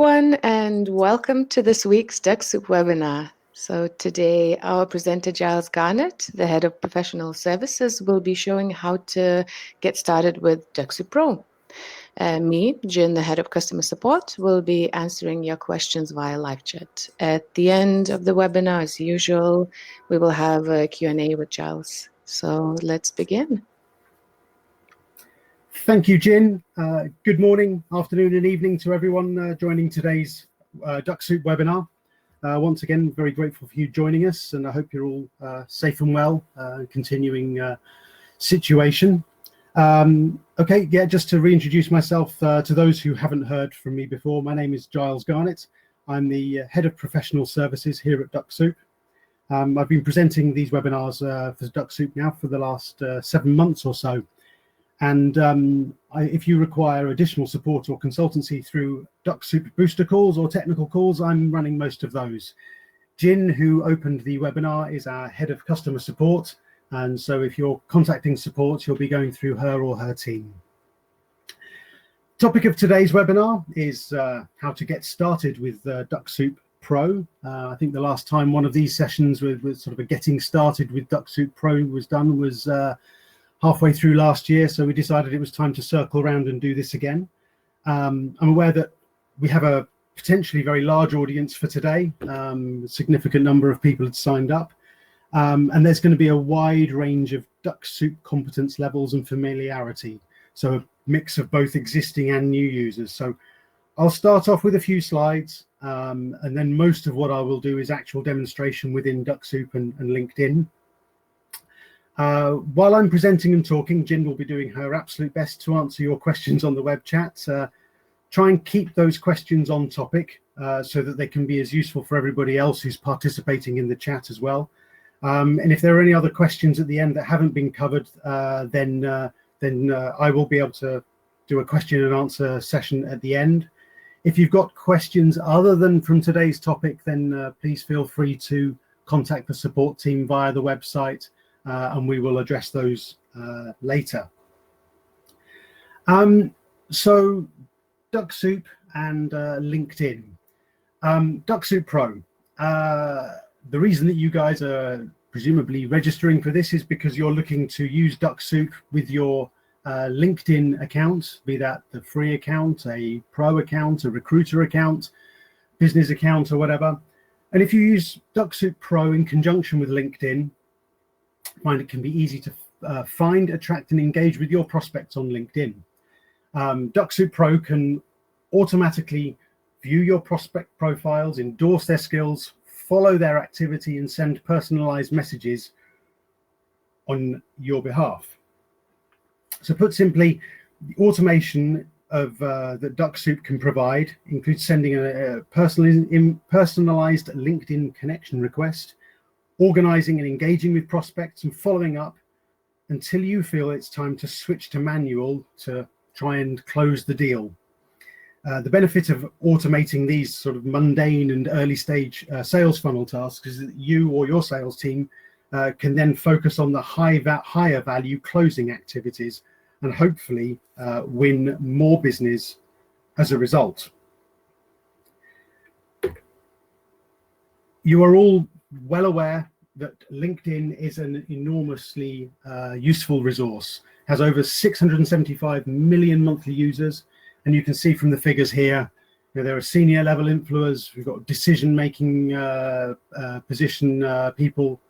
everyone, and welcome to this week's Dux Soup webinar. So today, our presenter Giles Garnett, the Head of Professional Services, will be showing how to get started with Dux Soup Pro. Me, Jin, the Head of Customer Support, will be answering your questions via live chat. At the end of the webinar, as usual, we will have a Q&A with Giles. So let's begin. Thank you, Jin. Good morning, afternoon and evening to everyone joining today's Dux Soup webinar. Once again, very grateful for you joining us, and I hope you're all safe and well, continuing situation. Just to reintroduce myself to those who haven't heard from me before, my name is Giles Garnett. I'm the Head of Professional Services here at Dux Soup. I've been presenting these webinars for Dux Soup now for the last 7 months or so. And if you require additional support or consultancy through Dux Soup booster calls or technical calls, I'm running most of those. Jin, who opened the webinar, is our Head of Customer Support. And so if you're contacting support, you'll be going through her or her team. Topic of today's webinar is how to get started with Dux Soup Pro. I think the last time one of these sessions with sort of a getting started with Dux Soup Pro was done was halfway through last year, so we decided it was time to circle around and do this again. I'm aware that we have a potentially very large audience for today. A significant number of people had signed up, and there's going to be a wide range of Dux Soup competence levels and familiarity, so a mix of both existing and new users. So I'll start off with a few slides, and then most of what I will do is actual demonstration within Dux Soup and LinkedIn. While I'm presenting and talking, Jin will be doing her absolute best to answer your questions on the web chat. Try and keep those questions on topic so that they can be as useful for everybody else who's participating in the chat as well. And if there are any other questions at the end that haven't been covered, then I will be able to do a question and answer session at the end. If you've got questions other than from today's topic, then please feel free to contact the support team via the website. And we will address those later. So Dux Soup and LinkedIn. Dux Soup Pro. The reason that you guys are presumably registering for this is because you're looking to use Dux Soup with your LinkedIn account, be that the free account, a pro account, a recruiter account, business account, or whatever. And if you use Dux Soup Pro in conjunction with LinkedIn, find it can be easy to find, attract, and engage with your prospects on LinkedIn. Dux Soup Pro can automatically view your prospect profiles, endorse their skills, follow their activity, and send personalized messages on your behalf. So put simply, the automation of that Dux Soup can provide includes sending a personalized LinkedIn connection request, organizing and engaging with prospects, and following up until you feel it's time to switch to manual to try and close the deal. The benefit of automating these sort of mundane and early stage sales funnel tasks is that you or your sales team can then focus on the higher value closing activities and hopefully win more business as a result. You are all well aware that LinkedIn is an enormously useful resource, has over 675 million monthly users, and you can see from the figures here, there are senior level influencers, we've got decision-making position people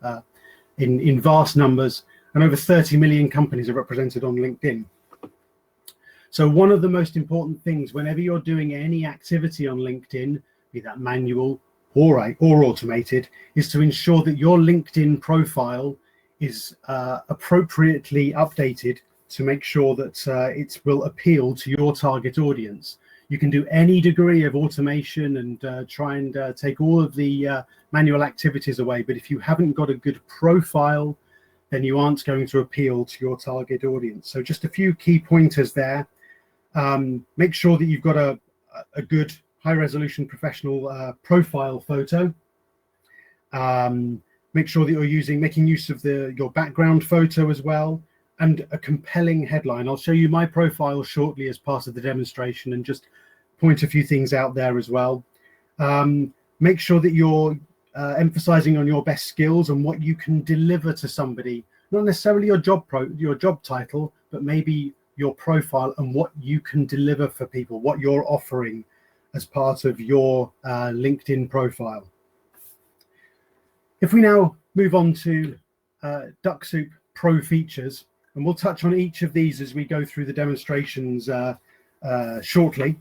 in vast numbers, and over 30 million companies are represented on LinkedIn. So one of the most important things whenever you're doing any activity on LinkedIn, be that manual or automated, is to ensure that your LinkedIn profile is appropriately updated to make sure that it will appeal to your target audience. You can do any degree of automation and try and take all of the manual activities away, but if you haven't got a good profile, then you aren't going to appeal to your target audience. So just a few key pointers there. Make sure that you've got a good high-resolution professional profile photo. Make sure that you're making use of your background photo as well, and a compelling headline. I'll show you my profile shortly as part of the demonstration and just point a few things out there as well. Make sure that you're emphasizing on your best skills and what you can deliver to somebody, not necessarily your job title, but maybe your profile and what you can deliver for people, what you're offering as part of your LinkedIn profile. If we now move on to Dux Soup Pro features, and we'll touch on each of these as we go through the demonstrations shortly.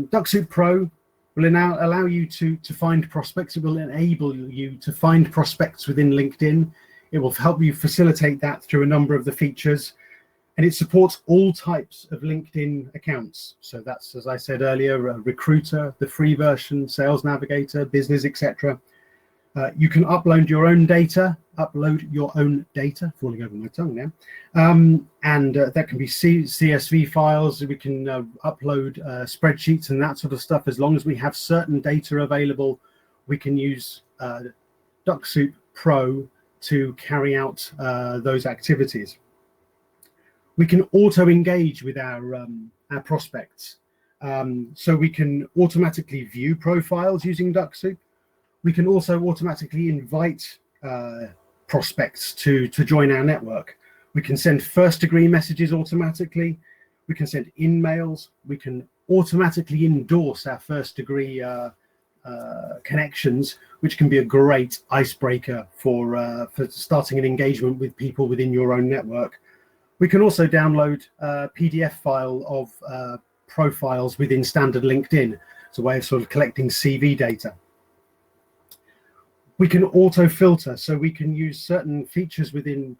Dux Soup Pro will now allow you to find prospects. It will enable you to find prospects within LinkedIn. It will help you facilitate that through a number of the features, and it supports all types of LinkedIn accounts. So that's, as I said earlier, a recruiter, the free version, sales navigator, business, etc. You can upload your own data, falling over my tongue now, and that can be CSV files. We can upload spreadsheets and that sort of stuff. As long as we have certain data available, we can use Dux Soup Pro to carry out those activities. We can auto-engage with our prospects. So we can automatically view profiles using Dux Soup. We can also automatically invite prospects to join our network. We can send first-degree messages automatically. We can send emails. We can automatically endorse our first-degree connections, which can be a great icebreaker for starting an engagement with people within your own network. We can also download a PDF file of profiles within standard LinkedIn. It's a way of sort of collecting CV data. We can auto filter, so we can use certain features within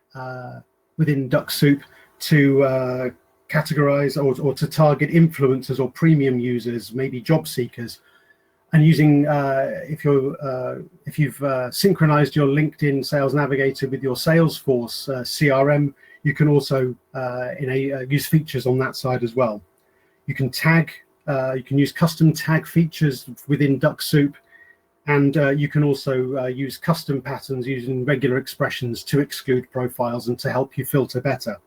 Dux Soup to categorize or to target influencers or premium users, maybe job seekers. And using if you've synchronized your LinkedIn Sales Navigator with your Salesforce CRM, you can also use features on that side as well. You can tag, you can use custom tag features within Dux Soup. And you can also use custom patterns using regular expressions to exclude profiles and to help you filter better.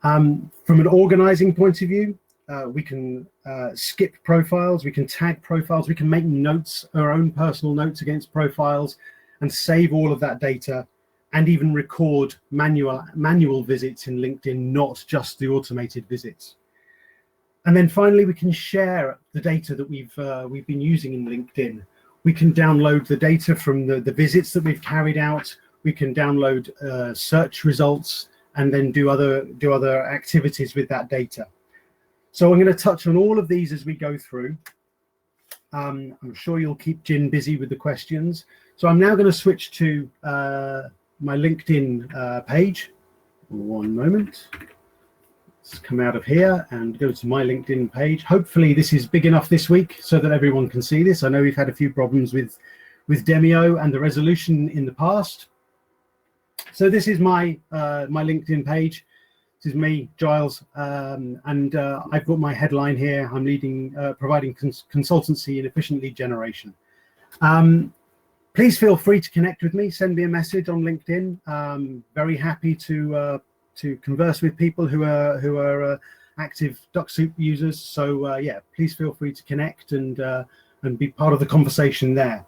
From an organizing point of view, we can skip profiles, we can tag profiles, we can make notes, our own personal notes against profiles, and save all of that data, and even record manual visits in LinkedIn, not just the automated visits. And then finally, we can share the data that we've been using in LinkedIn. We can download the data from the visits that we've carried out. We can download search results and then do other activities with that data. So I'm going to touch on all of these as we go through. I'm sure you'll keep Jin busy with the questions. So I'm now going to switch to my LinkedIn page. One moment. Let's come out of here and go to my LinkedIn page. Hopefully this is big enough this week so that everyone can see this. I know we've had a few problems with Demio and the resolution in the past. So this is my my LinkedIn page. This is me, Giles, and I've got my headline here. I'm leading, providing consultancy in efficient lead generation. Please feel free to connect with me. Send me a message on LinkedIn. Very happy to converse with people who are active Dux Soup users. So yeah, please feel free to connect and be part of the conversation there.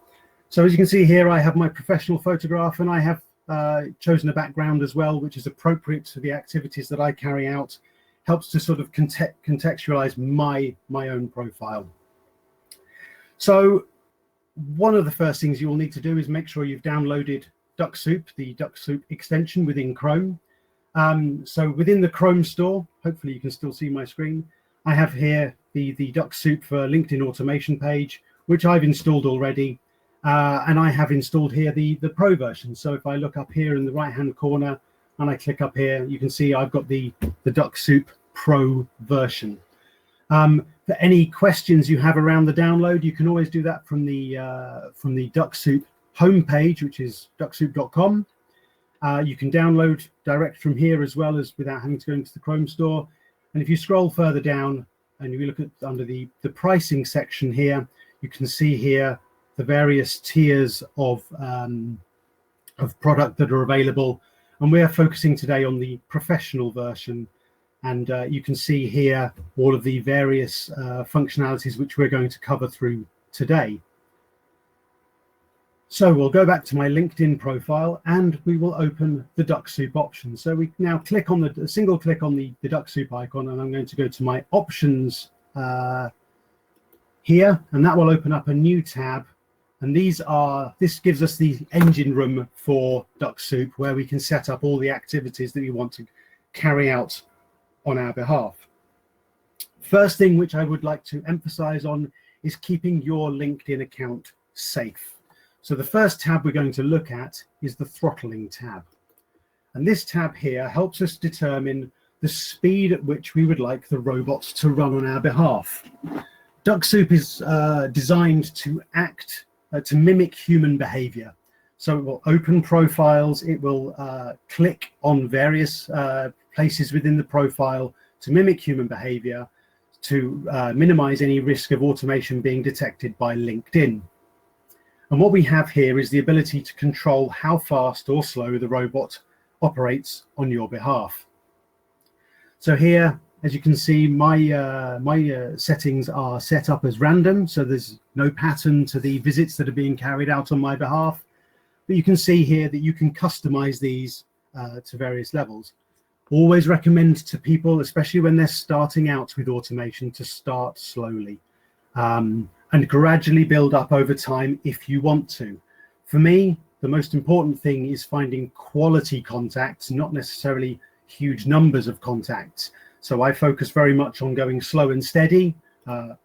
So as you can see here, I have my professional photograph, and I have chosen a background as well, which is appropriate to the activities that I carry out. Helps to sort of contextualize my own profile. So one of the first things you will need to do is make sure you've downloaded Dux Soup, the Dux Soup extension within Chrome. So within the Chrome store, hopefully you can still see my screen, I have here the Dux Soup for LinkedIn automation page, which I've installed already. And I have installed here the Pro version. So if I look up here in the right-hand corner and I click up here, you can see I've got the Dux Soup Pro version. For any questions you have around the download, you can always do that from the Dux Soup homepage, which is duxsoup.com. You can download direct from here as well as without having to go into the Chrome store. And if you scroll further down and you look at under the pricing section here, you can see here the various tiers of product that are available. And we are focusing today on the professional version. And you can see here all of the various functionalities which we're going to cover through today. So we'll go back to my LinkedIn profile and we will open the Dux Soup options. So we now click on a single click on the Dux Soup icon, and I'm going to go to my options here, and that will open up a new tab. And this gives us the engine room for Dux Soup, where we can set up all the activities that we want to carry out on our behalf. First thing which I would like to emphasize on is keeping your LinkedIn account safe. So the first tab we're going to look at is the throttling tab. And this tab here helps us determine the speed at which we would like the robots to run on our behalf. Dux Soup is designed to to mimic human behavior. So it will open profiles, it will click on various places within the profile to mimic human behavior, to minimize any risk of automation being detected by LinkedIn. And what we have here is the ability to control how fast or slow the robot operates on your behalf. So here, as you can see, my settings are set up as random, so there's no pattern to the visits that are being carried out on my behalf. But you can see here that you can customize these to various levels. Always recommend to people, especially when they're starting out with automation, to start slowly. And gradually build up over time if you want to. For me, the most important thing is finding quality contacts, not necessarily huge numbers of contacts. So I focus very much on going slow and steady. I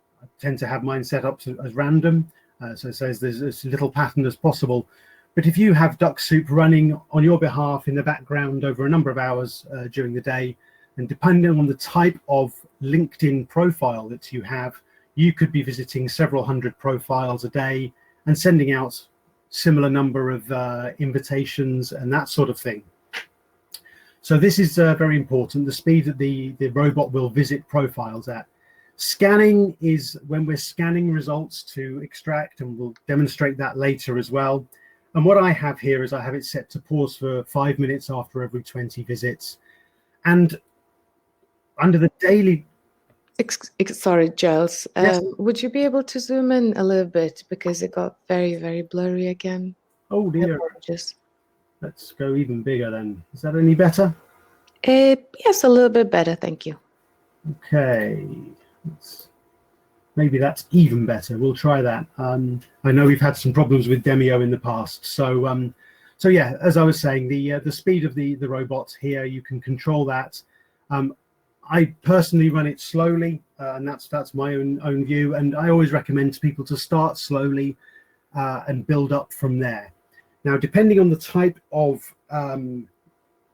tend to have mine set up as random, so it says there's as little pattern as possible. But if you have Dux Soup running on your behalf in the background over a number of hours during the day, and depending on the type of LinkedIn profile that you have, you could be visiting several hundred profiles a day and sending out similar number of invitations and that sort of thing. So this is very important, the speed that the robot will visit profiles at. Scanning is when we're scanning results to extract, and we'll demonstrate that later as well. And what I have here is I have it set to pause for 5 minutes after every 20 visits. And under the daily... Sorry, Giles. Yes. Would you be able to zoom in a little bit, because it got very, very blurry again? Oh dear. Apologies. Let's go even bigger then. Is that any better? Yes, a little bit better, thank you. Okay. Maybe that's even better. We'll try that. I know we've had some problems with Demio in the past. So yeah, as I was saying, the speed of the robot here, you can control that. I personally run it slowly, and that's my own view. And I always recommend to people to start slowly and build up from there. Now, depending on the type of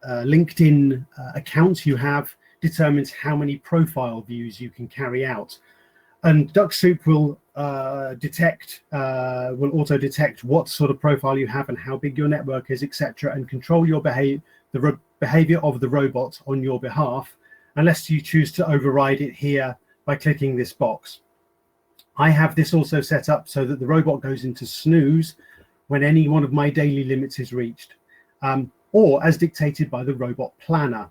LinkedIn account you have, determines how many profile views you can carry out. And Dux Soup will auto detect what sort of profile you have and how big your network is, etc., and control your behavior of the robot on your behalf, unless you choose to override it here by clicking this box. I have this also set up so that the robot goes into snooze when any one of my daily limits is reached, or as dictated by the robot planner.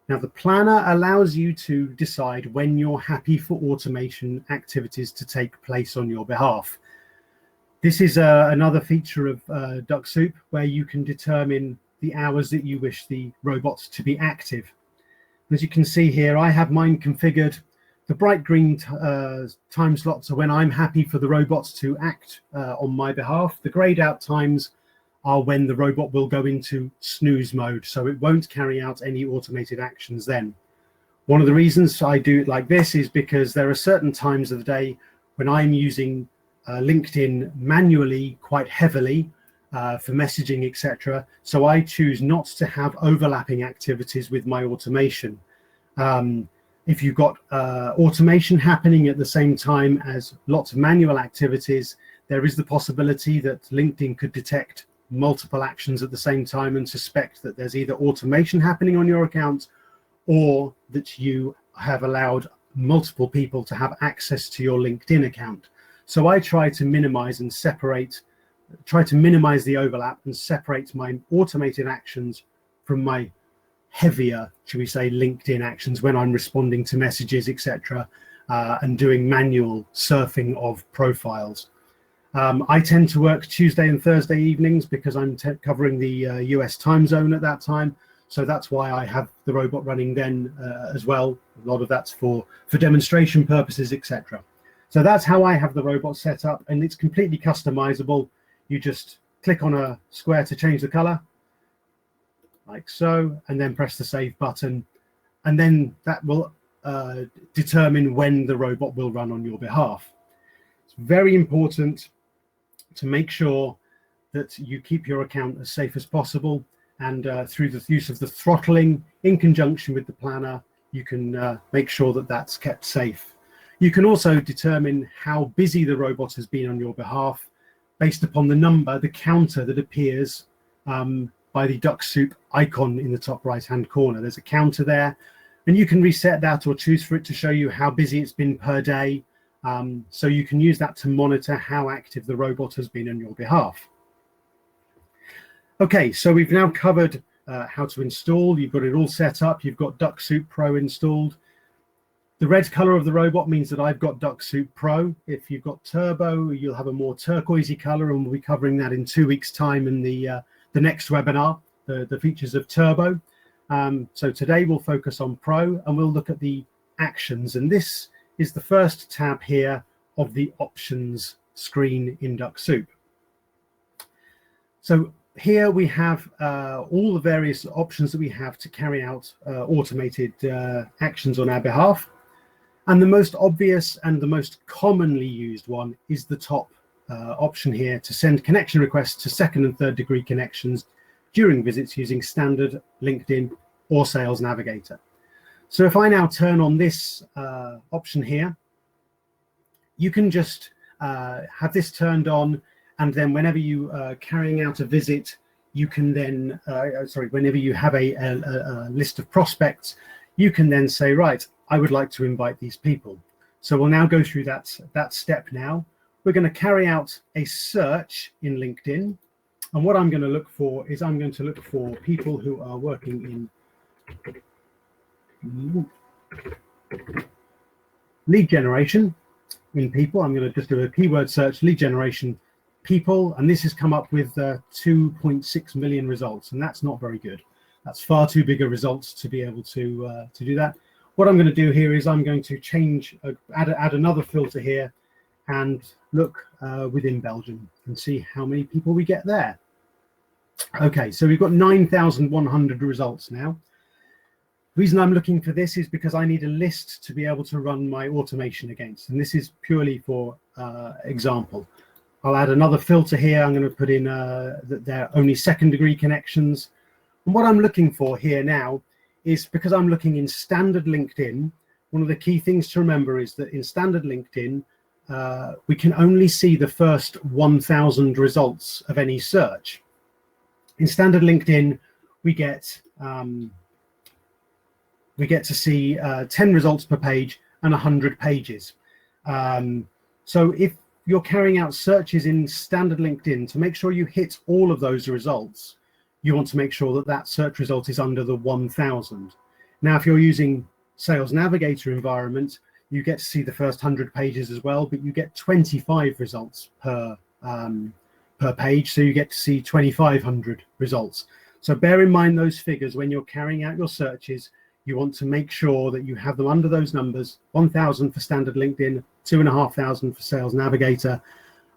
Now, the planner allows you to decide when you're happy for automation activities to take place on your behalf. This is another feature of Dux Soup, where you can determine the hours that you wish the robots to be active. As you can see here, I have mine configured. The bright green time slots are when I'm happy for the robots to act on my behalf. The grayed out times are when the robot will go into snooze mode, so it won't carry out any automated actions then. One of the reasons I do it like this is because there are certain times of the day when I'm using LinkedIn manually quite heavily for messaging, etc. So I choose not to have overlapping activities with my automation. If you've got automation happening at the same time as lots of manual activities, there is the possibility that LinkedIn could detect multiple actions at the same time and suspect that there's either automation happening on your account or that you have allowed multiple people to have access to your LinkedIn account. So I try to minimize and minimize the overlap and separate my automated actions from my heavier, should we say, LinkedIn actions when I'm responding to messages, etc., and doing manual surfing of profiles. I tend to work Tuesday and Thursday evenings because I'm covering the US time zone at that time. So that's why I have the robot running then as well. A lot of that's for demonstration purposes, etc. So that's how I have the robot set up, and it's completely customizable. You just click on a square to change the color, like so, and then press the save button. And then that will determine when the robot will run on your behalf. It's very important to make sure that you keep your account as safe as possible. And through the use of the throttling in conjunction with the planner, you can make sure that that's kept safe. You can also determine how busy the robot has been on your behalf based upon the number, the counter that appears by the Dux Soup icon in the top right-hand corner. There's a counter there, and you can reset that or choose for it to show you how busy it's been per day. So you can use that to monitor how active the robot has been on your behalf. Okay, so we've now covered how to install. You've got it all set up. You've got Dux Soup Pro installed. The red color of the robot means that I've got Dux Soup Pro. If you've got Turbo, you'll have a more turquoisey color, and we'll be covering that in 2 weeks' time in the next webinar, the features of Turbo. So today we'll focus on Pro, and we'll look at the actions. And this is the first tab here of the options screen in Dux Soup. So here we have all the various options that we have to carry out automated actions on our behalf. And the most obvious and the most commonly used one is the top option here to send connection requests to second and third degree connections during visits using standard LinkedIn or Sales Navigator. So if I now turn on this option here, you can just have this turned on, and then whenever you are carrying out a visit, you can then, whenever you have a list of prospects, you can then say, right, I would like to invite these people. So we'll now go through that step now. We're going to carry out a search in LinkedIn. And what I'm going to look for is I'm going to look for people who are working in lead generation in people. I'm going to just do a keyword search, lead generation people, and this has come up with 2.6 million results, and that's not very good. That's far too big a results to be able to do that. What I'm going to do here is I'm going to add another filter here and look within Belgium and see how many people we get there. Okay, so we've got 9,100 results now. The reason I'm looking for this is because I need a list to be able to run my automation against, and this is purely for example. I'll add another filter here. I'm going to put in that they're only second degree connections. And what I'm looking for here now is, because I'm looking in standard LinkedIn, one of the key things to remember is that in standard LinkedIn, we can only see the first 1,000 results of any search. In standard LinkedIn, we get to see 10 results per page and 100 pages. So if you're carrying out searches in standard LinkedIn, to make sure you hit all of those results, you want to make sure that that search result is under the 1,000. Now, if you're using Sales Navigator environment, you get to see the first 100 pages as well, but you get 25 results per page, so you get to see 2,500 results. So bear in mind those figures when you're carrying out your searches. You want to make sure that you have them under those numbers: 1,000 for standard LinkedIn, 2,500 for Sales Navigator.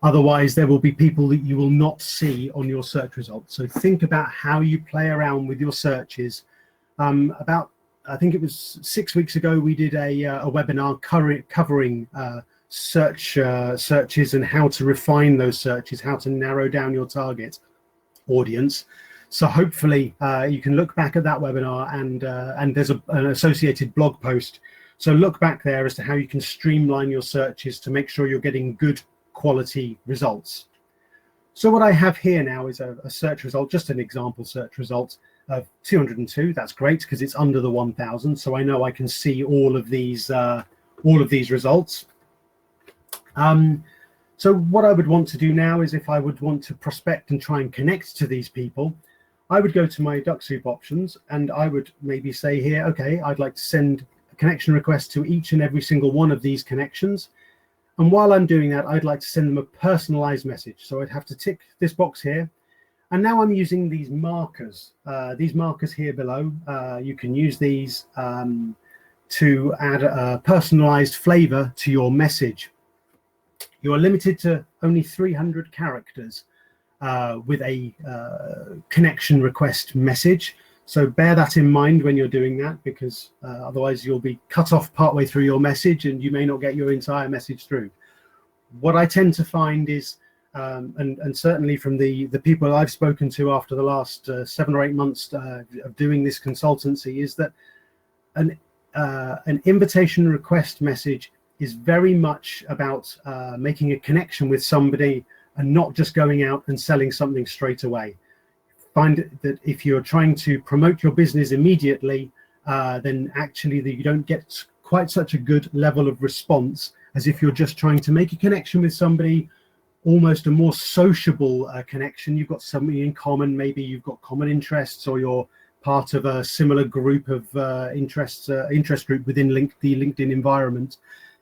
Otherwise, there will be people that you will not see on your search results. So think about how you play around with your searches. I think it was 6 weeks ago, we did a webinar covering searches and how to refine those searches, how to narrow down your target audience. So hopefully you can look back at that webinar, and there's an associated blog post. So look back there as to how you can streamline your searches to make sure you're getting good quality results. So what I have here now is a search result, just an example search result of 202. That's great because it's under the 1,000. So I know I can see all of these results. So what I would want to do now is, if I would want to prospect and try and connect to these people, I would go to my Dux Soup options and I would maybe say here, okay, I'd like to send a connection request to each and every single one of these connections. And while I'm doing that, I'd like to send them a personalized message. So I'd have to tick this box here. And now I'm using these markers here below. You can use these to add a personalized flavor to your message. You are limited to only 300 characters with a connection request message. So bear that in mind when you're doing that, because otherwise you'll be cut off partway through your message and you may not get your entire message through. What I tend to find is, and certainly from the people I've spoken to after the last 7 or 8 months of doing this consultancy, is that an invitation request message is very much about making a connection with somebody and not just going out and selling something straight away. Find that if you're trying to promote your business immediately, then actually you don't get quite such a good level of response as if you're just trying to make a connection with somebody, almost a more sociable connection. You've got something in common, maybe you've got common interests, or you're part of a similar group of interest group within the LinkedIn environment.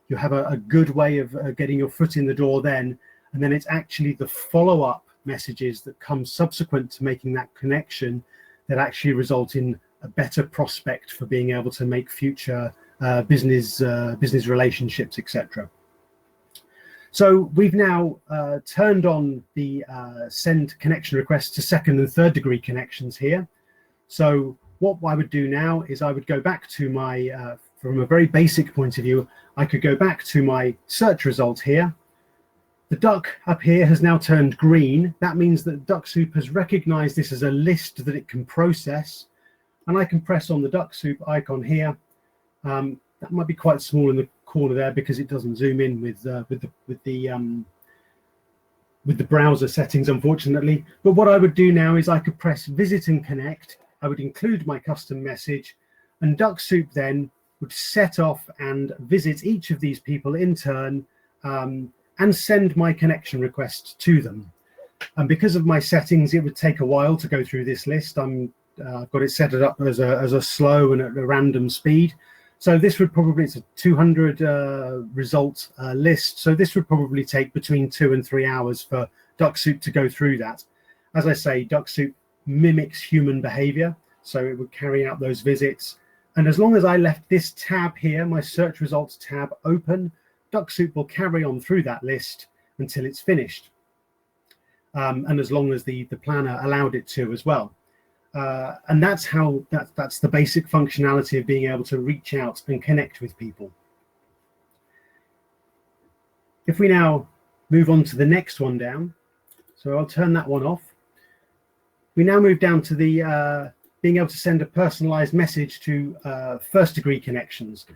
You have a good way of getting your foot in the door then, and then it's actually the follow-up messages that come subsequent to making that connection that actually result in a better prospect for being able to make future business relationships, etc. So we've now turned on the send connection requests to second and third degree connections here. So what I would do now is I would go back to my, from a very basic point of view, I could go back to my search result here. The duck up here has now turned green. That means that Dux Soup has recognized this as a list that it can process. And I can press on the Dux Soup icon here. That might be quite small in the corner there because it doesn't zoom in with the browser settings, unfortunately. But what I would do now is I could press visit and connect. I would include my custom message, and Dux Soup then would set off and visit each of these people in turn and send my connection request to them. And because of my settings, it would take a while to go through this list. I've got it set it up as a slow and at a random speed. So this would probably, it's a 200 result list. So this would probably take between 2 and 3 hours for Dux Soup to go through that. As I say, Dux Soup mimics human behavior. So it would carry out those visits. And as long as I left this tab here, my search results tab open, Dux Soup will carry on through that list until it's finished. And as long as the planner allowed it to as well. And that's the basic functionality of being able to reach out and connect with people. If we now move on to the next one down, so I'll turn that one off. We now move down to the being able to send a personalized message to first degree connections.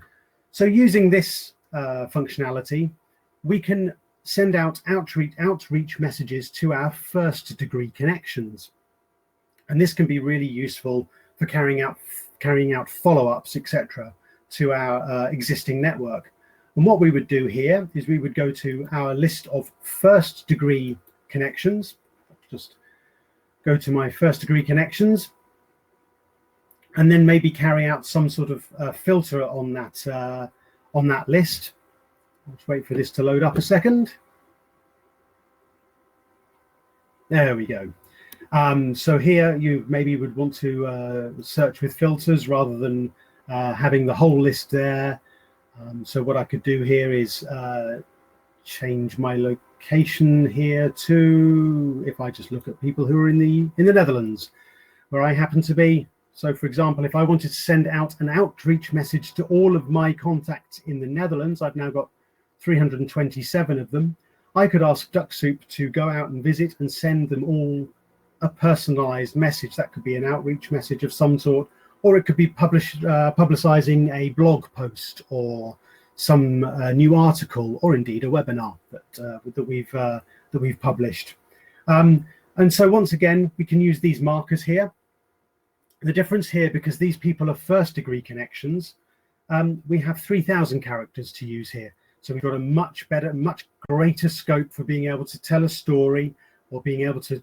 So using this functionality, we can send out outreach messages to our first degree connections. And this can be really useful for carrying out follow-ups, etc., to our existing network. And what we would do here is we would go to our list of first degree connections. Just go to my first degree connections, and then maybe carry out some sort of filter on that list. Let's wait for this to load up a second. There we go. So here you maybe would want to search with filters rather than having the whole list there. So what I could do here is change my location here to, if I just look at people who are in the Netherlands, where I happen to be. So for example, if I wanted to send out an outreach message to all of my contacts in the Netherlands, I've now got 327 of them. I could ask Dux Soup to go out and visit and send them all a personalized message. That could be an outreach message of some sort, or it could be publicizing a blog post or some new article, or indeed a webinar that we've published. And so once again, we can use these markers here. The difference here, because these people are first degree connections, we have 3,000 characters to use here. So we've got a much better, much greater scope for being able to tell a story or being able to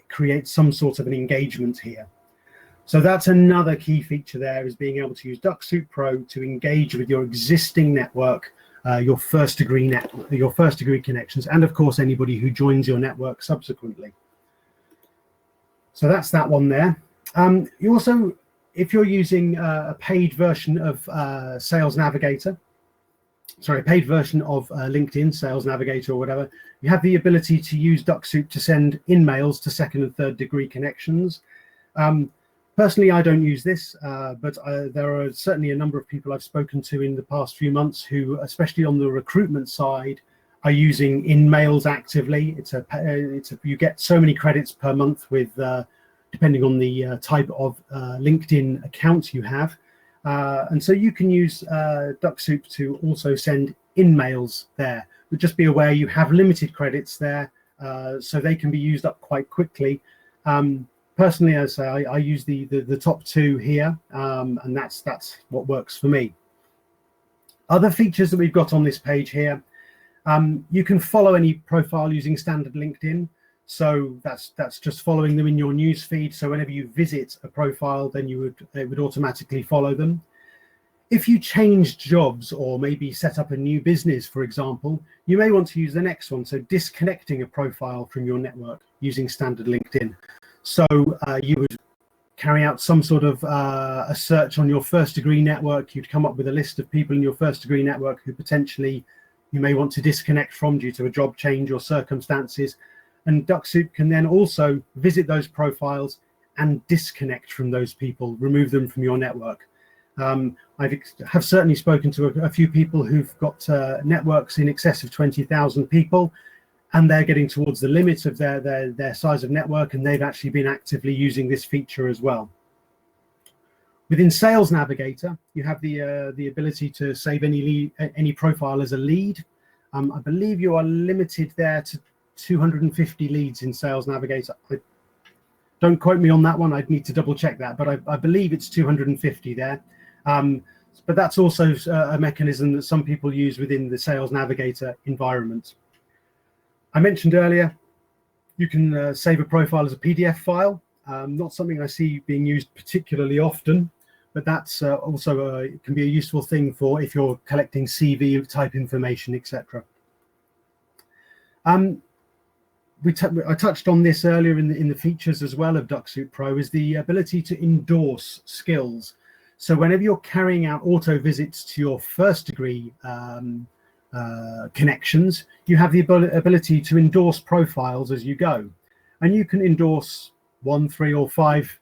create some sort of an engagement here. So that's another key feature there, is being able to use Dux Soup Pro to engage with your existing network, your first degree connections, and of course anybody who joins your network subsequently. So that's that one there. You also, if you're using a paid version of Sales Navigator, sorry, a paid version of LinkedIn Sales Navigator or whatever, you have the ability to use Dux Soup to send in-mails to second and third degree connections. Personally, I don't use this, but there are certainly a number of people I've spoken to in the past few months who, especially on the recruitment side, are using in-mails actively. You get so many credits per month with, depending on the type of LinkedIn account you have. And so you can use Dux Soup to also send in-mails there. But just be aware you have limited credits there, so they can be used up quite quickly. Personally, as I say, I use the top two here, and that's what works for me. Other features that we've got on this page here, you can follow any profile using standard LinkedIn. So that's just following them in your news feed. So whenever you visit a profile, then it would automatically follow them. If you changed jobs or maybe set up a new business, for example, you may want to use the next one. So disconnecting a profile from your network using standard LinkedIn. So you would carry out some sort of a search on your first degree network. You'd come up with a list of people in your first degree network who potentially you may want to disconnect from due to a job change or circumstances. And Dux Soup can then also visit those profiles and disconnect from those people, remove them from your network. I have certainly spoken to a few people who've got networks in excess of 20,000 people, and they're getting towards the limit of their size of network, and they've actually been actively using this feature as well. Within Sales Navigator, you have the ability to save any profile as a lead. I believe you are limited there to 250 leads in Sales Navigator. Don't quote me on that one. I'd need to double check that, but I believe it's 250 there. But that's also a mechanism that some people use within the Sales Navigator environment. I mentioned earlier, you can save a profile as a PDF file. Not something I see being used particularly often, but that's also can be a useful thing for if you're collecting CV type information, etc. I touched on this earlier in the features as well of Dux Soup Pro, is the ability to endorse skills. So whenever you're carrying out auto visits to your first degree connections, you have the ability to endorse profiles as you go, and you can endorse 1, 3, or 5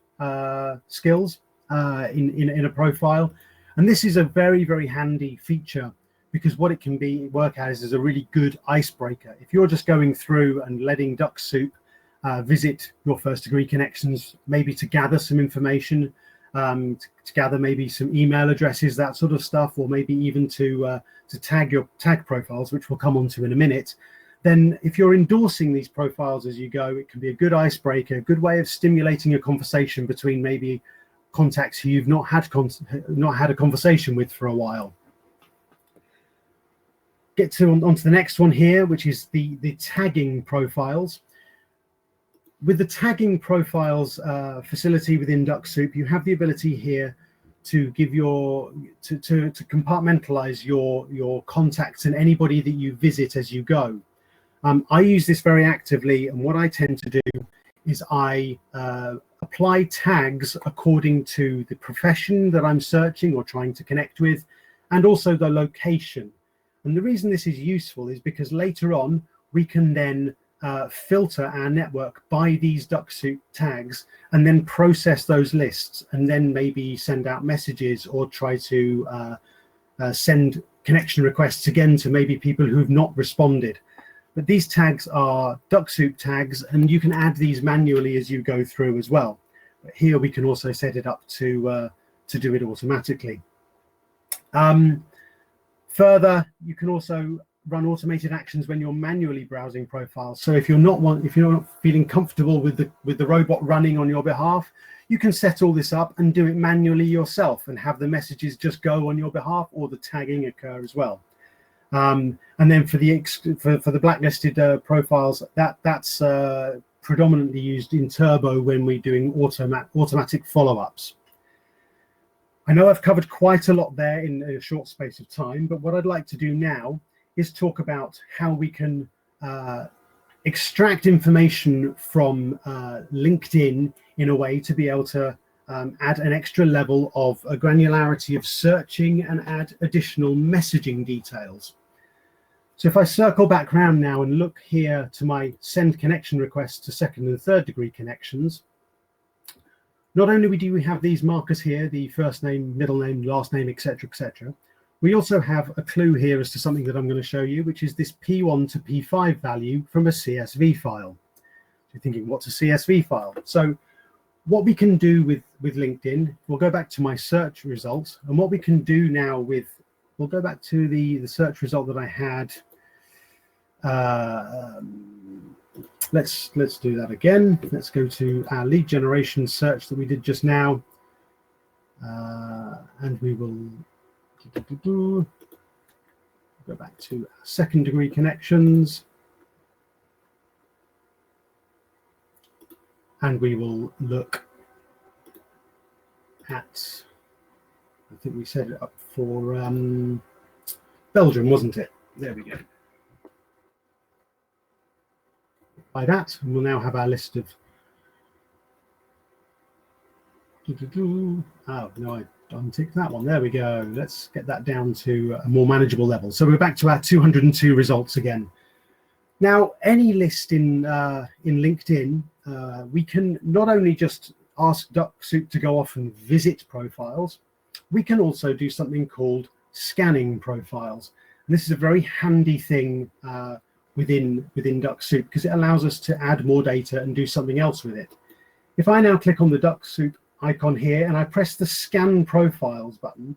skills in a profile. And this is a very, very handy feature, because what it can work as is a really good icebreaker. If you're just going through and letting Dux Soup visit your first degree connections, maybe to gather some information, to gather maybe some email addresses, that sort of stuff, or maybe even to tag profiles, which we'll come on to in a minute, then if you're endorsing these profiles as you go, it can be a good icebreaker, a good way of stimulating a conversation between maybe contacts who you've not had a conversation with for a while. Get onto the next one here, which is the tagging profiles. With the tagging profiles facility within Dux Soup, you have the ability here to give to compartmentalize your contacts and anybody that you visit as you go. I use this very actively, and what I tend to do is I apply tags according to the profession that I'm searching or trying to connect with, and also the location. And the reason this is useful is because later on we can then filter our network by these Dux Soup tags, and then process those lists, and then maybe send out messages or try to send connection requests again to maybe people who've not responded. But these tags are Dux Soup tags, and you can add these manually as you go through as well. But here we can also set it up to do it automatically. Further, you can also run automated actions when you're manually browsing profiles. So if you're not feeling comfortable with the robot running on your behalf, you can set all this up and do it manually yourself, and have the messages just go on your behalf, or the tagging occur as well. And then for the blacklisted profiles, that's predominantly used in Turbo when we're doing automatic follow-ups. I know I've covered quite a lot there in a short space of time, but what I'd like to do now is talk about how we can extract information from LinkedIn in a way to be able to add an extra level of granularity of searching and add additional messaging details. So if I circle back around now and look here to my send connection requests to second and third degree connections, not only do we have these markers here, the first name, middle name, last name, etc., etc., we also have a clue here as to something that I'm going to show you, which is this P1 to P5 value from a CSV file. So you're thinking, what's a CSV file? So what we can do with LinkedIn, we'll go back to my search results, and what we can do now with, we'll go back to the search result that I had. Let's do that again. Let's go to our lead generation search that we did just now, and we will go back to our second degree connections, and we will look at, I think we set it up for Belgium, wasn't it? There we go. By that, and we'll now have our list of. Oh no, I unticked that one. There we go. Let's get that down to a more manageable level. So we're back to our 202 results again. Now, any list in LinkedIn, we can not only just ask Dux Soup to go off and visit profiles, we can also do something called scanning profiles. And this is a very handy thing within Dux Soup, because it allows us to add more data and do something else with it. If I now click on the Dux Soup icon here and I press the scan profiles button,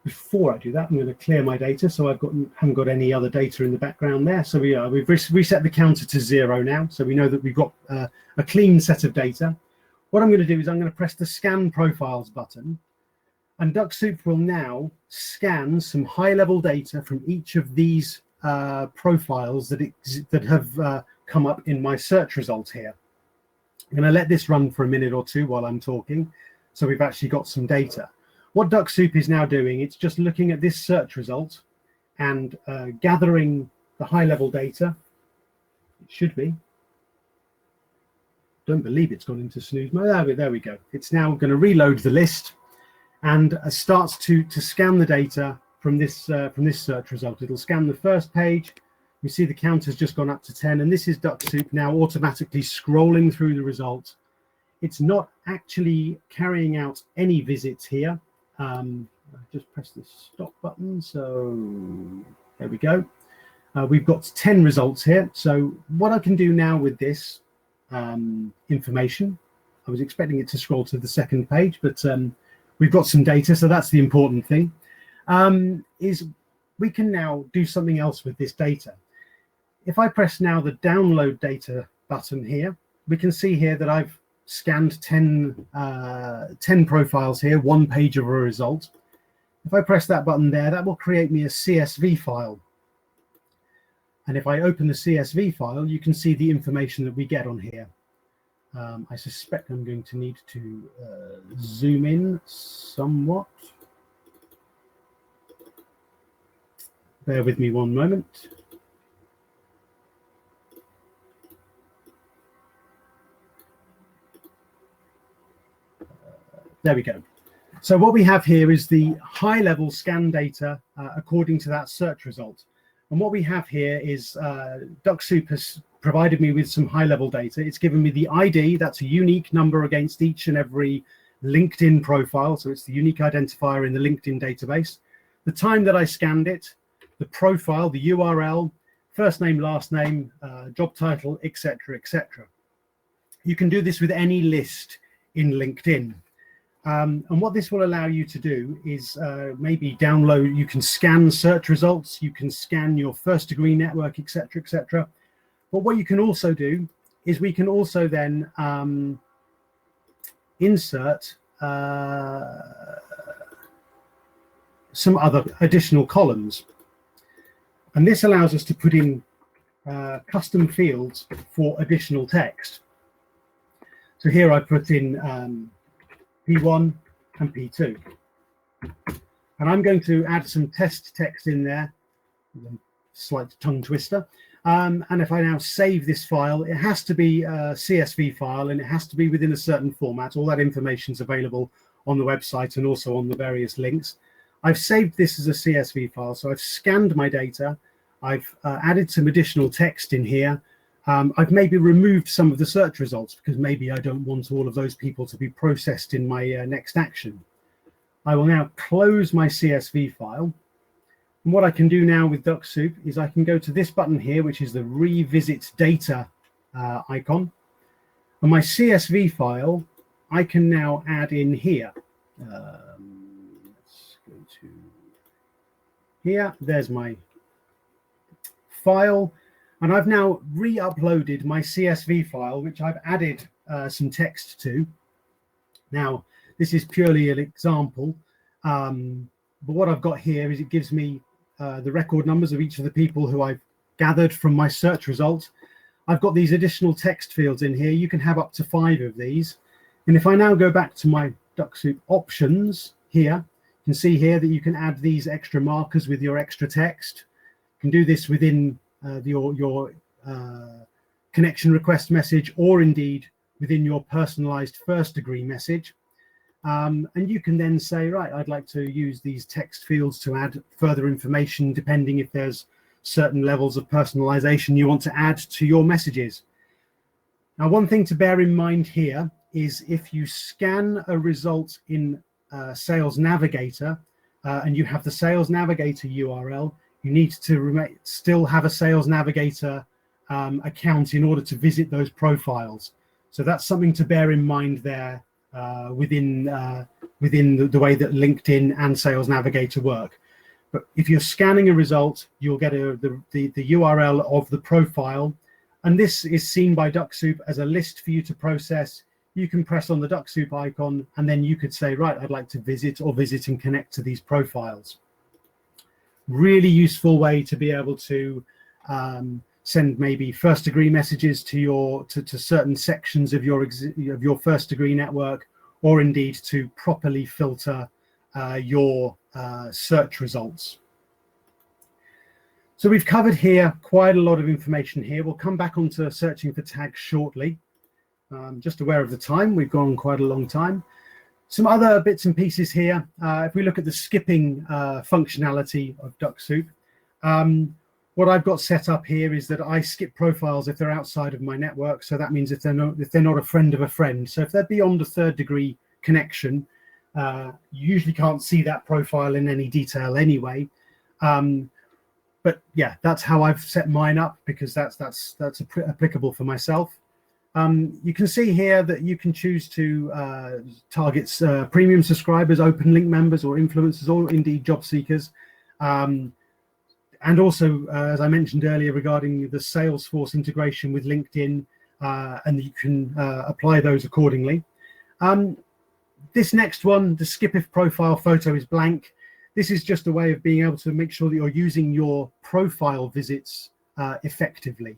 before I do that, I'm going to clear my data, so haven't got any other data in the background there. So we've reset the counter to 0 now, so we know that we've got a clean set of data. What I'm going to do is I'm going to press the scan profiles button, and Dux Soup will now scan some high-level data from each of these profiles that have come up in my search result here. I'm going to let this run for a minute or two while I'm talking, so we've actually got some data. What Dux Soup is now doing, it's just looking at this search result and gathering the high-level data. It should be. Don't believe it's gone into snooze mode. There we go. It's now going to reload the list and starts to scan the data from this search result. It'll scan the first page. You see the count has just gone up to 10, and this is Dux Soup now automatically scrolling through the result. It's not actually carrying out any visits here. Just press the stop button. So there we go. We've got 10 results here. So what I can do now with this information, I was expecting it to scroll to the second page, but we've got some data, so that's the important thing. Is we can now do something else with this data. If I press now the download data button here, we can see here that I've scanned 10 profiles here, 1 page of a result. If I press that button there, that will create me a CSV file. And if I open the CSV file, you can see the information that we get on here. I suspect I'm going to need to zoom in somewhat. Bear with me one moment. There we go. So what we have here is the high-level scan data according to that search result. And what we have here is Dux Soup has provided me with some high-level data. It's given me the ID, that's a unique number against each and every LinkedIn profile. So it's the unique identifier in the LinkedIn database. The time that I scanned it, the profile, the URL, first name, last name, job title, etc., etc. You can do this with any list in LinkedIn. And what this will allow you to do is maybe download, you can scan search results, you can scan your first degree network, etc., etc. But what you can also do is we can also then insert some other additional columns. And this allows us to put in custom fields for additional text. So here I put in P1 and P2. And I'm going to add some test text in there, slight tongue twister. And if I now save this file, it has to be a CSV file and it has to be within a certain format. All that information is available on the website and also on the various links. I've saved this as a CSV file, so I've scanned my data. I've added some additional text in here. I've maybe removed some of the search results because maybe I don't want all of those people to be processed in my next action. I will now close my CSV file. And what I can do now with Dux Soup is I can go to this button here, which is the revisit data icon. And my CSV file, I can now add in here. Let's go to here. There's my file. And I've now re-uploaded my CSV file, which I've added some text to. Now, this is purely an example. But what I've got here is it gives me the record numbers of each of the people who I've gathered from my search result. I've got these additional text fields in here. You can have up to 5 of these. And if I now go back to my Dux Soup options here, you can see here that you can add these extra markers with your extra text. You can do this within your connection request message, or indeed within your personalized first degree message. And you can then say, right, I'd like to use these text fields to add further information, depending if there's certain levels of personalization you want to add to your messages. Now, one thing to bear in mind here is if you scan a result in Sales Navigator and you have the Sales Navigator URL, you need to still have a Sales Navigator account in order to visit those profiles. So that's something to bear in mind there. Within the way that LinkedIn and Sales Navigator work. But if you're scanning a result, you'll get the URL of the profile, and this is seen by Dux Soup as a list for you to process. You can press on the Dux Soup icon, and then you could say, right, I'd like to visit and connect to these profiles. Really useful way to be able to send maybe first degree messages to certain sections of your first degree network, or indeed to properly filter your search results. So we've covered here quite a lot of information here. We'll come back onto searching for tags shortly. Just aware of the time, we've gone quite a long time. Some other bits and pieces here. If we look at the skipping functionality of Dux Soup, what I've got set up here is that I skip profiles if they're outside of my network. So that means if they're not a friend of a friend. So if they're beyond a third degree connection, you usually can't see that profile in any detail anyway. But yeah, that's how I've set mine up, because that's applicable for myself. You can see here that you can choose to target premium subscribers, open link members, or influencers, or indeed job seekers. And also, as I mentioned earlier, regarding the Salesforce integration with LinkedIn, and you can apply those accordingly. This next one, the skip if profile photo is blank. This is just a way of being able to make sure that you're using your profile visits effectively.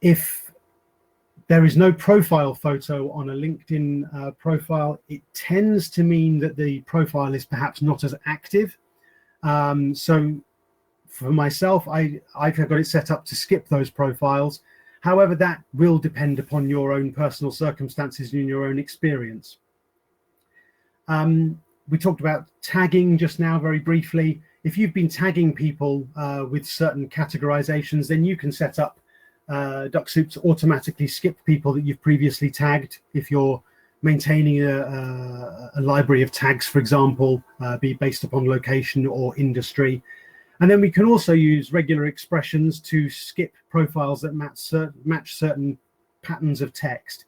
If there is no profile photo on a LinkedIn profile, it tends to mean that the profile is perhaps not as active. So for myself, I've got it set up to skip those profiles. However, that will depend upon your own personal circumstances and your own experience. We talked about tagging just now very briefly. If you've been tagging people with certain categorizations, then you can set up Dux Soup to automatically skip people that you've previously tagged. If you're maintaining a library of tags, for example, be based upon location or industry. And then we can also use regular expressions to skip profiles that match certain patterns of text.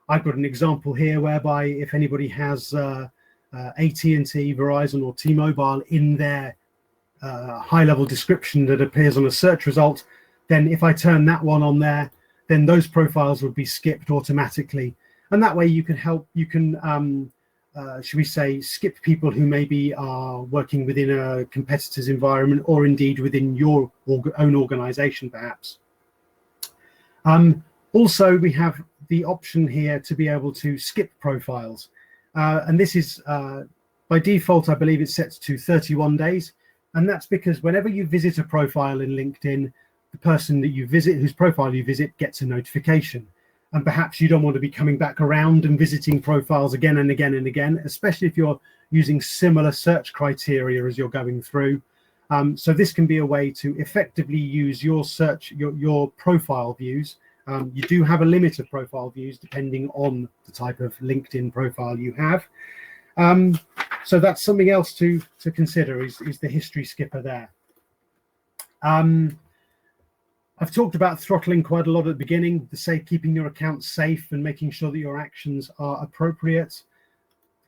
I've got an example here whereby if anybody has AT&T, Verizon, or T-Mobile in their high-level description that appears on a search result, then if I turn that one on there, then those profiles would be skipped automatically. And that way you can should we say, skip people who maybe are working within a competitor's environment or indeed within your own organization, perhaps. Also, we have the option here to be able to skip profiles. And this is, by default, I believe it's set to 31 days. And that's because whenever you visit a profile in LinkedIn, the person that you visit, whose profile you visit, gets a notification. And perhaps you don't want to be coming back around and visiting profiles again and again and again, especially if you're using similar search criteria as you're going through. So this can be a way to effectively use your search, your profile views. You do have a limit of profile views depending on the type of LinkedIn profile you have. So that's something else to consider is the history skipper there. I've talked about throttling quite a lot at the beginning, keeping your account safe and making sure that your actions are appropriate.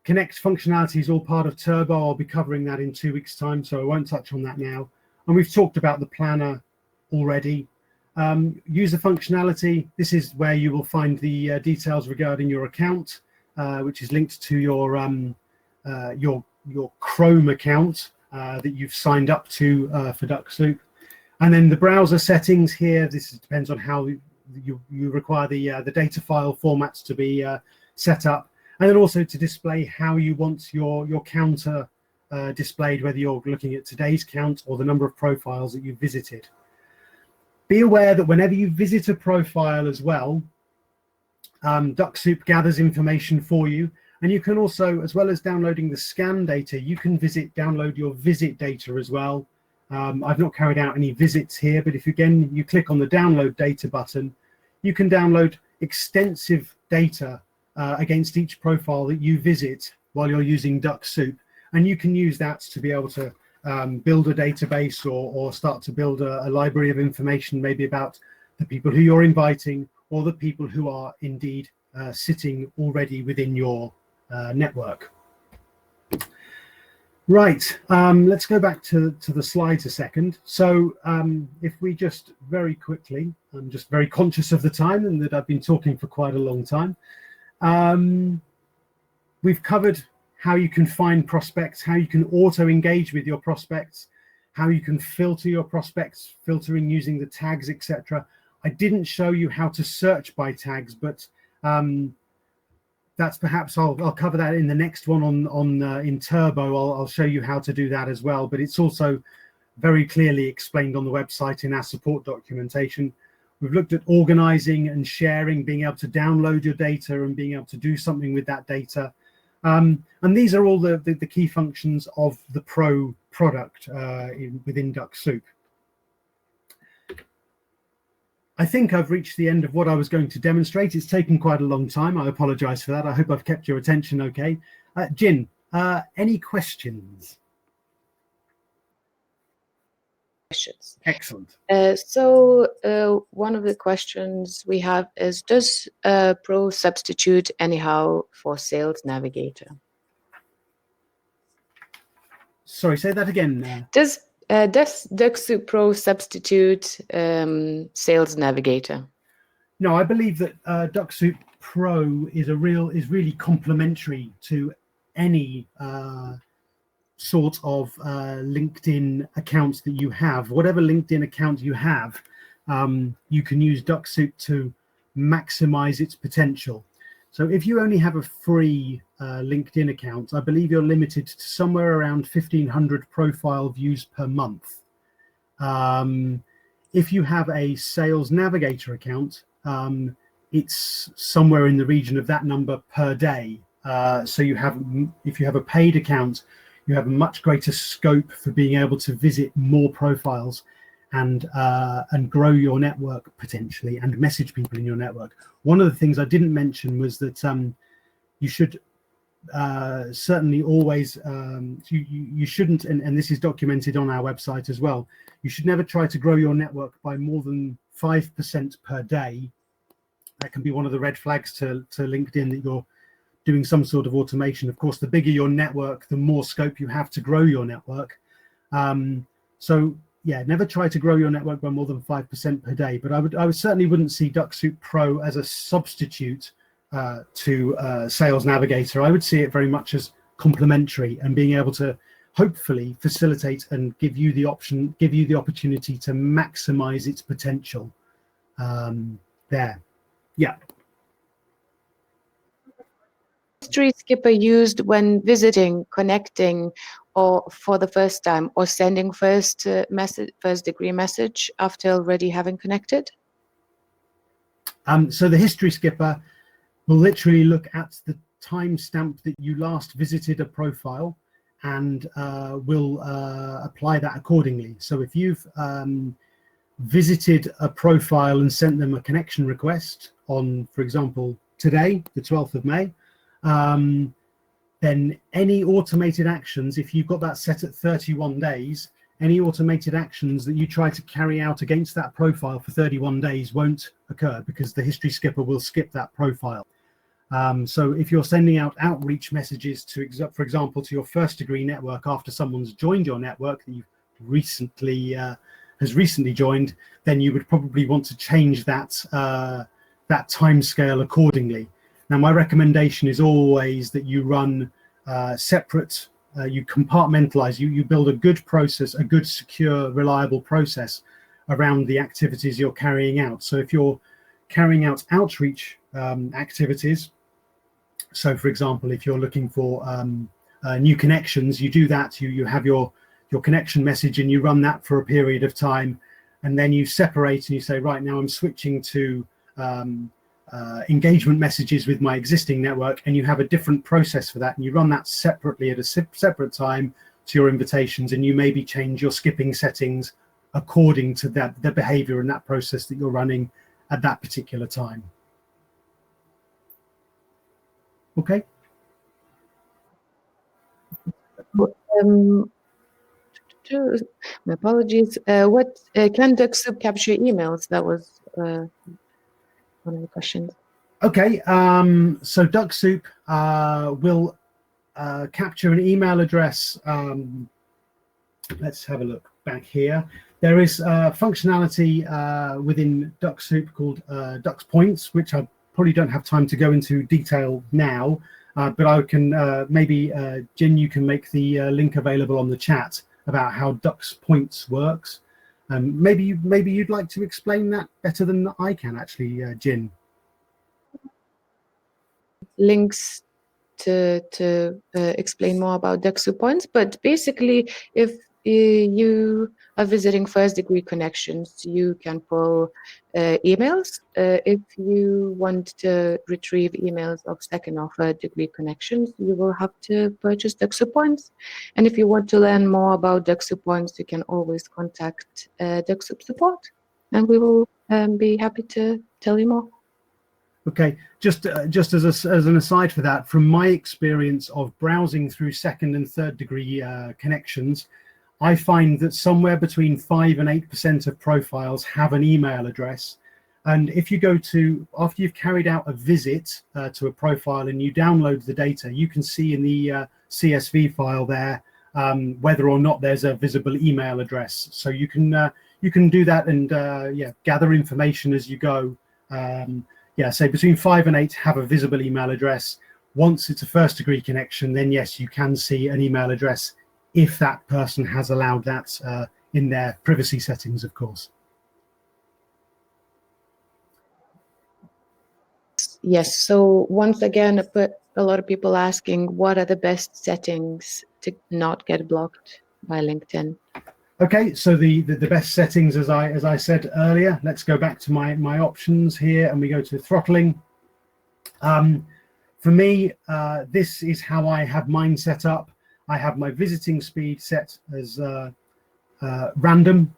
Connect functionality is all part of Turbo. I'll be covering that in 2 weeks' time, so I won't touch on that now. And we've talked about the planner already. User functionality, this is where you will find the details regarding your account, which is linked to your Chrome account that you've signed up to for Dux Soup. And then the browser settings here, this depends on how you require the data file formats to be set up. And then also to display how you want your counter displayed, whether you're looking at today's count or the number of profiles that you've visited. Be aware that whenever you visit a profile as well, Dux Soup gathers information for you. And you can also, as well as downloading the scan data, you can download your visit data as well. I've not carried out any visits here, but if again you click on the download data button, you can download extensive data against each profile that you visit while you're using Dux Soup, and you can use that to be able to build a database or start to build a library of information, maybe about the people who you're inviting or the people who are indeed sitting already within your network. Right, let's go back to the slides a second. So if we just very quickly, I'm just very conscious of the time and that I've been talking for quite a long time. We've covered how you can find prospects, how you can auto-engage with your prospects, how you can filter your prospects, filtering using the tags, etc. I didn't show you how to search by tags, but that's perhaps I'll cover that in the next one in Turbo. I'll show you how to do that as well, but it's also very clearly explained on the website in our support documentation. We've looked at organizing and sharing, being able to download your data and being able to do something with that data. And these are all the key functions of the Pro product within Dux Soup. I think I've reached the end of what I was going to demonstrate. It's taken quite a long time. I apologize for that. I hope I've kept your attention okay. Jin, any questions? Questions. Excellent. So one of the questions we have is, does Pro substitute anyhow for Sales Navigator? Sorry, say that again. Does Dux Soup Pro substitute Sales Navigator? No, I believe that Dux Soup Pro is really complementary to any sort of LinkedIn accounts that you have. Whatever LinkedIn account you have, you can use Dux Soup to maximize its potential. So if you only have a free LinkedIn account, I believe you're limited to somewhere around 1,500 profile views per month. If you have a Sales Navigator account, it's somewhere in the region of that number per day. So if you have a paid account, you have a much greater scope for being able to visit more profiles and grow your network potentially and message people in your network. One of the things I didn't mention was that you should certainly always, you shouldn't, and this is documented on our website as well, you should never try to grow your network by more than 5% per day. That can be one of the red flags to LinkedIn that you're doing some sort of automation. Of course, the bigger your network, the more scope you have to grow your network. So yeah, never try to grow your network by more than 5% per day. But I certainly wouldn't see Dux Soup Pro as a substitute to Sales Navigator. I would see it very much as complementary and being able to hopefully facilitate and give you the opportunity to maximize its potential there. Yeah. History skipper used when visiting, connecting, or for the first time, or sending first degree message after already having connected? So the history skipper will literally look at the timestamp that you last visited a profile and will apply that accordingly. So if you've visited a profile and sent them a connection request on, for example, today, the 12th of May, then any automated actions, if you've got that set at 31 days, any automated actions that you try to carry out against that profile for 31 days won't occur because the history skipper will skip that profile. So if you're sending out outreach messages to, for example, to your first degree network after someone's joined your network that you've recently has recently joined, then you would probably want to change that that time scale accordingly. Now, my recommendation is always that you run separate, you compartmentalize, you build a good process, a good, secure, reliable process around the activities you're carrying out. So if you're carrying out outreach activities, so for example, if you're looking for new connections, you do that, you have your connection message and you run that for a period of time, and then you separate and you say, right, now I'm switching to engagement messages with my existing network, and you have a different process for that, and you run that separately at a separate time to your invitations, and you maybe change your skipping settings according to the behavior and that process that you're running at that particular time. Okay. My apologies. What can Dux Soup capture emails? That was one of the questions. Okay, so Dux Soup will capture an email address. Let's have a look back here. There is functionality within Dux Soup called Dux Points, which I probably don't have time to go into detail now, but I can maybe, Jen, you can make the link available on the chat about how Dux Points works. Maybe you'd like to explain that better than I can, actually, Jen. Links to explain more about Dux Soup Points, but basically, if you are visiting first degree connections, you can pull emails. If you want to retrieve emails of second or third degree connections, you will have to purchase Dux Soup Points. And if you want to learn more about Dux Soup Points, you can always contact Dux Soup support, and we will be happy to tell you more. Okay, just as an aside for that, from my experience of browsing through second and third degree connections, I find that somewhere between 5 and 8% of profiles have an email address. And if you go to, after you've carried out a visit to a profile and you download the data, you can see in the CSV file there whether or not there's a visible email address. So you can do that and yeah, gather information as you go. Yeah, so between 5 and 8 have a visible email address. Once it's a first degree connection, then yes, you can see an email address if that person has allowed that in their privacy settings, of course. Yes, so once again, a lot of people asking, what are the best settings to not get blocked by LinkedIn? Okay, so the best settings, as I said earlier, let's go back to my options here, and we go to throttling. For me, this is how I have mine set up. I have my visiting speed set as random.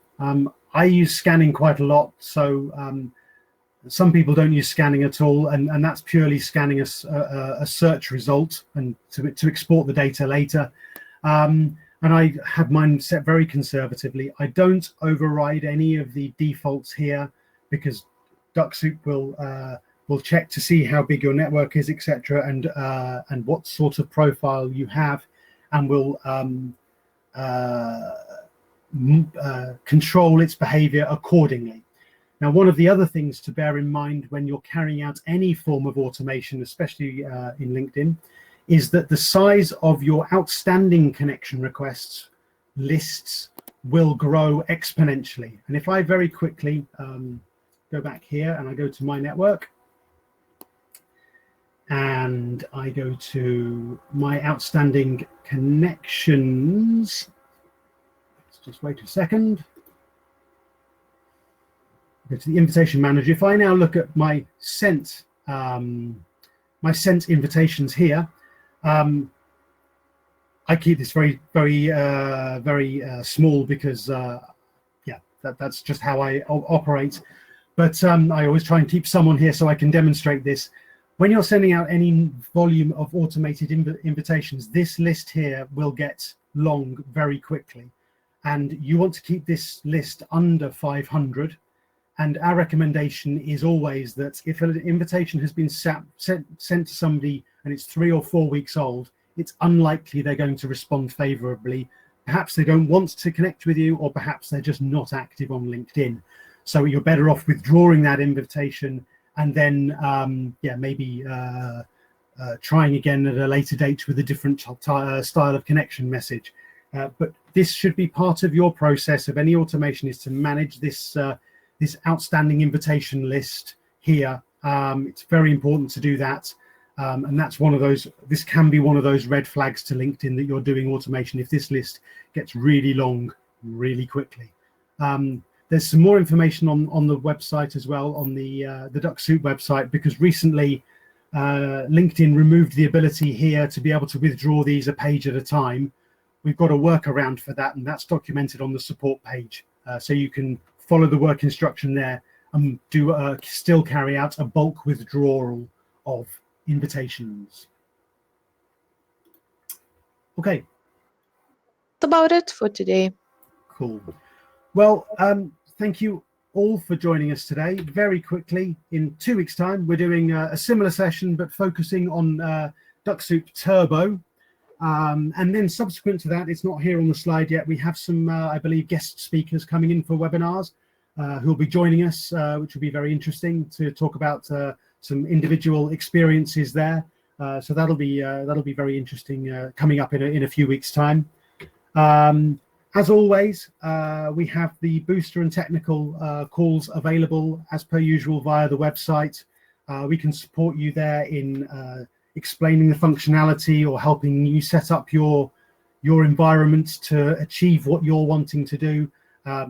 I use scanning quite a lot, so some people don't use scanning at all, and that's purely scanning a search result and to export the data later. And I have mine set very conservatively. I don't override any of the defaults here because Dux Soup will check to see how big your network is, etc., and what sort of profile you have, and will control its behavior accordingly. Now, one of the other things to bear in mind when you're carrying out any form of automation, especially in LinkedIn, is that the size of your outstanding connection requests lists will grow exponentially. And if I very quickly go back here and I go to my network and I go to my outstanding connections, let's just wait a second. Go to the invitation manager. If I now look at my sent invitations here, I keep this very small because yeah, that's just how I operate. But I always try and keep someone here so I can demonstrate this. When you're sending out any volume of automated invitations, this list here will get long very quickly, and you want to keep this list under 500. And our recommendation is always that if an invitation has been sent to somebody and it's 3 or 4 weeks old, it's unlikely they're going to respond favorably. Perhaps they don't want to connect with you, or perhaps they're just not active on LinkedIn. So you're better off withdrawing that invitation and then yeah, maybe trying again at a later date with a different style of connection message. But this should be part of your process of any automation, is to manage this this outstanding invitation list here. It's very important to do that. And that's one of those, this can be one of those red flags to LinkedIn that you're doing automation if this list gets really long really quickly. There's some more information on the website as well, on the Dux Soup website, because recently LinkedIn removed the ability here to be able to withdraw these a page at a time. We've got a workaround for that, and that's documented on the support page. So you can follow the work instruction there and do still carry out a bulk withdrawal of invitations. Okay. That's about it for today. Cool. Well, thank you all for joining us today. Very quickly, in 2 weeks' time, we're doing a similar session, but focusing on Dux Soup Turbo. And then subsequent to that, it's not here on the slide yet, we have some, I believe, guest speakers coming in for webinars who will be joining us, which will be very interesting to talk about some individual experiences there. So that'll be very interesting coming up in a few weeks' time. As always, we have the booster and technical calls available as per usual via the website. We can support you there in explaining the functionality or helping you set up your environment to achieve what you're wanting to do.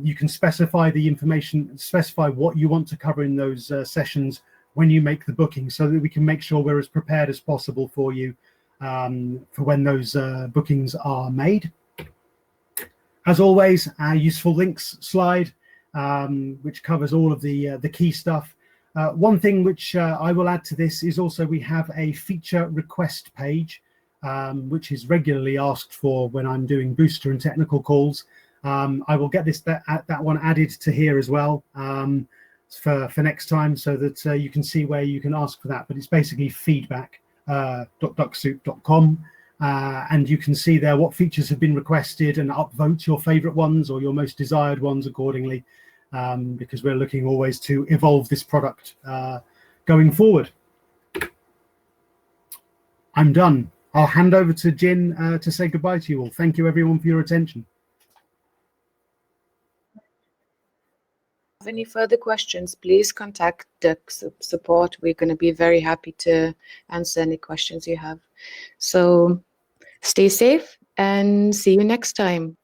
You can specify the information, specify what you want to cover in those sessions when you make the booking, so that we can make sure we're as prepared as possible for you for when those bookings are made. As always, our useful links slide, which covers all of the key stuff. One thing which I will add to this is also we have a feature request page, which is regularly asked for when I'm doing booster and technical calls. I will get that one added to here as well for next time, so that you can see where you can ask for that. But it's basically feedback.duxsoup.com. And you can see there what features have been requested and upvote your favorite ones or your most desired ones accordingly, because we're looking always to evolve this product going forward. I'm done. I'll hand over to Jin to say goodbye to you all. Thank you everyone for your attention. If you have any further questions, please contact Dux Soup support. We're going to be very happy to answer any questions you have. So stay safe and see you next time.